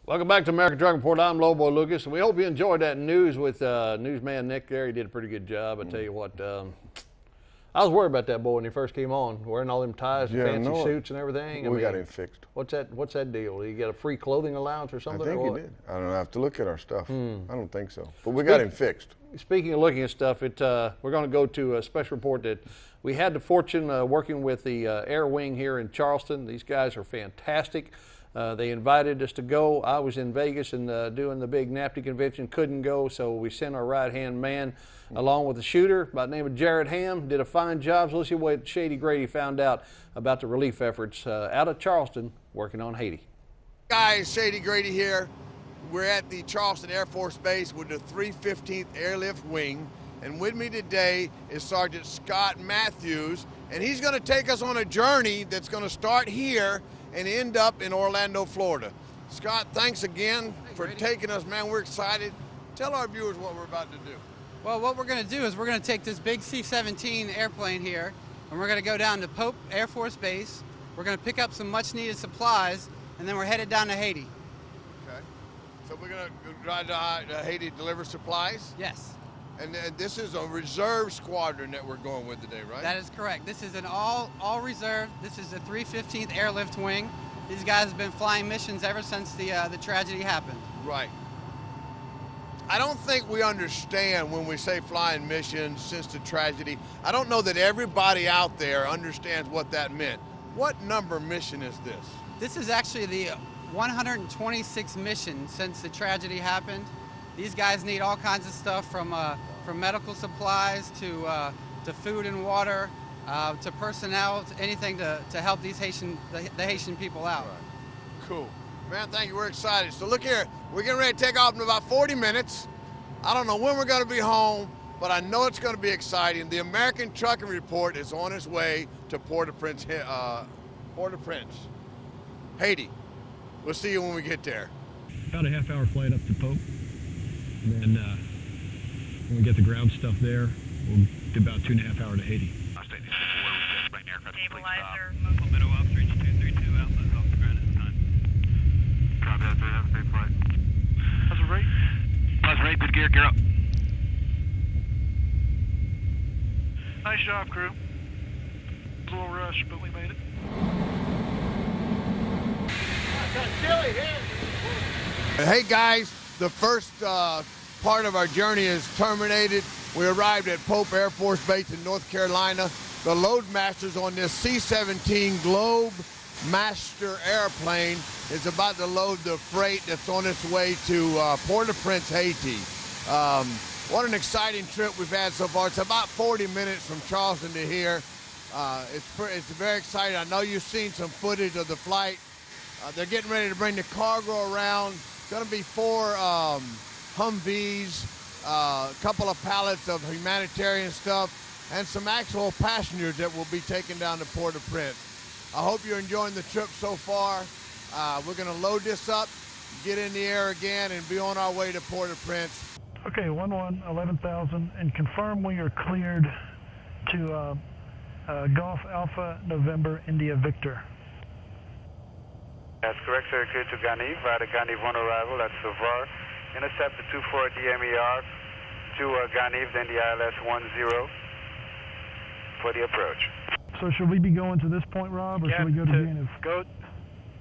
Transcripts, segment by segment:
Welcome back to American Truck Report. I'm Lobo Lucas, and we hope you enjoyed that news with newsman Nick there. He did a pretty good job. I tell you what, I was worried about that boy when he first came on, wearing all them ties and fancy suits and everything. We got him fixed. What's that deal? Did he get a free clothing allowance or something? I think he did. I don't have to look at our stuff. I don't think so. But we got him fixed. Speaking of looking at stuff, we're going to go to a special report that we had the fortune working with the Air Wing here in Charleston. These guys are fantastic. They invited us to go. I was in Vegas and doing the big NAPTY convention, couldn't go, so we sent our right-hand man along with the shooter by the name of Jared Ham. Did a fine job. So let's see what Shady Grady found out about the relief efforts out of Charleston working on Haiti. Guys, Shady Grady here. We're at the Charleston Air Force Base with the 315th Airlift Wing, and with me today is Sergeant Scott Matthews, and he's going to take us on a journey that's going to start here and end up in Orlando, Florida. Scott, thanks again for taking us, man. We're excited. Tell our viewers what we're about to do. Well, what we're going to do is we're going to take this big C-17 airplane here, and we're going to go down to Pope Air Force Base. We're going to pick up some much-needed supplies, and then we're headed down to Haiti. Okay. So we're going to drive to Haiti to deliver supplies? Yes. And this is a reserve squadron that we're going with today, right? That is correct. This is an all reserve. This is the 315th Airlift Wing. These guys have been flying missions ever since the tragedy happened. Right. I don't think we understand when we say flying missions since the tragedy. I don't know that everybody out there understands what that meant. What number mission is this? This is actually the 126th mission since the tragedy happened. These guys need all kinds of stuff from medical supplies to food and water, to personnel, to anything to help these the Haitian people out. Right. Cool. Man, thank you. We're excited. So look here, we're getting ready to take off in about 40 minutes. I don't know when we're going to be home, but I know it's going to be exciting. The American Trucking Report is on its way to Port-au-Prince, Haiti. We'll see you when we get there. About a half-hour flight up to Pope. And then when we get the ground stuff there, we'll do about 2.5 hours to Haiti. Stabilizer. Middle up, 3232 Alpha is off the ground at this time. Copy that, have a safe flight. Pleasant rate. Pleasant rate, good gear up. Nice job, crew. It was a little rush, but we made it. Hey guys, the first part of our journey is terminated. We arrived at Pope Air Force Base in North Carolina. The loadmasters on this C-17 Globe Master airplane is about to load the freight that's on its way to Port-au-Prince, Haiti. What an exciting trip we've had so far. It's about 40 minutes from Charleston to here. It's very exciting. I know you've seen some footage of the flight. They're getting ready to bring the cargo around. It's going to be 4 Humvees, a couple of pallets of humanitarian stuff, and some actual passengers that will be taken down to Port-au-Prince. I hope you're enjoying the trip so far. We're going to load this up, get in the air again, and be on our way to Port-au-Prince. Okay, 11,000, and confirm we are cleared to Golf Alpha November India Victor. That's correct, sir. Clear to Ganiv. Via the Ganiv on arrival, that's Savar. Intercept the 24 DMER to Ganiv, then the ILS 10 for the approach. So should we be going to this point, Rob, or should we go to Ganiv?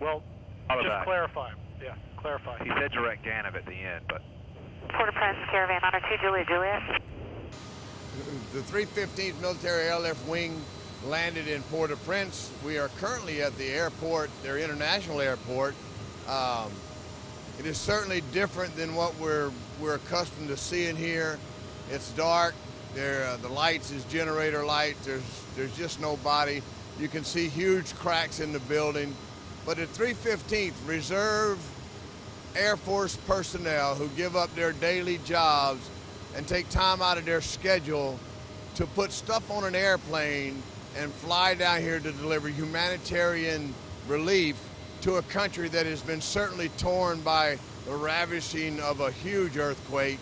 Just clarify. Yeah, clarify. He said direct Ganiv at the end, but... Port-au-Prince, Caravan Honor 2, Juliet. The 315th Military Airlift Wing landed in Port-au-Prince. We are currently at the airport, their international airport. It is certainly different than what we're accustomed to seeing here. It's dark. The lights is generator lights. There's just nobody. You can see huge cracks in the building. But the 315th Reserve Air Force personnel who give up their daily jobs and take time out of their schedule to put stuff on an airplane and fly down here to deliver humanitarian relief to a country that has been certainly torn by the ravishing of a huge earthquake.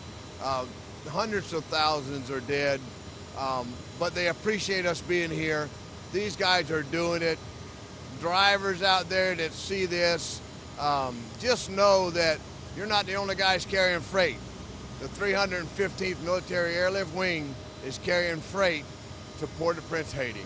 Hundreds of thousands are dead, but they appreciate us being here. These guys are doing it. Drivers out there that see this, just know that you're not the only guys carrying freight. The 315th Military Airlift Wing is carrying freight to Port-au-Prince, Haiti.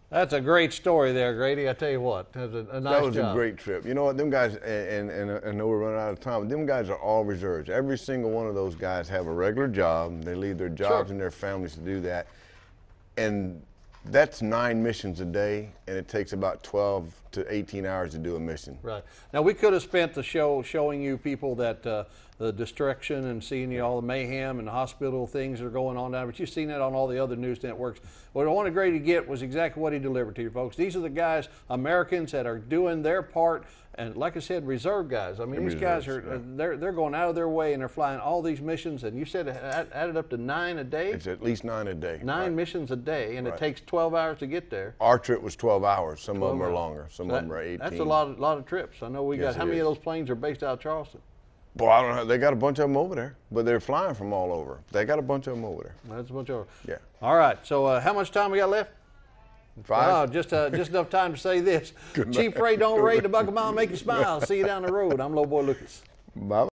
That's a great story there, Grady. I tell you what, that was a nice job. That was a great trip. You know what, them guys, and I know we're running out of time, but them guys are all reserves. Every single one of those guys have a regular job. They leave their jobs and their families to do that. And that's 9 missions a day, and it takes about 12 to 18 hours to do a mission. Right. Now, we could have spent the show showing you people that the destruction and seeing all the mayhem and the hospital things that are going on now, but you've seen that on all the other news networks. What I wanted Grady to get was exactly what he delivered to you folks. These are the guys, Americans, that are doing their part, and like I said, reserve guys. I mean, these guys are they're going out of their way, and they're flying all these missions, and you said it added up to 9 a day? It's at least 9 a day. 9 missions a day, and it takes 12 hours to get there. Our trip was 12 hours. Some of them are longer. Some of them are 18. That's a lot of trips. I know we got, how many of those planes are based out of Charleston? Boy, I don't know. They got a bunch of them over there, but they're flying from all over. They got a bunch of them over there. That's a bunch over. Yeah. All right. So how much time we got left? 5. Oh, just enough time to say this. Cheap freight don't rate, the buck a mile make you smile. See you down the road. I'm Low Boy Lucas. Bye.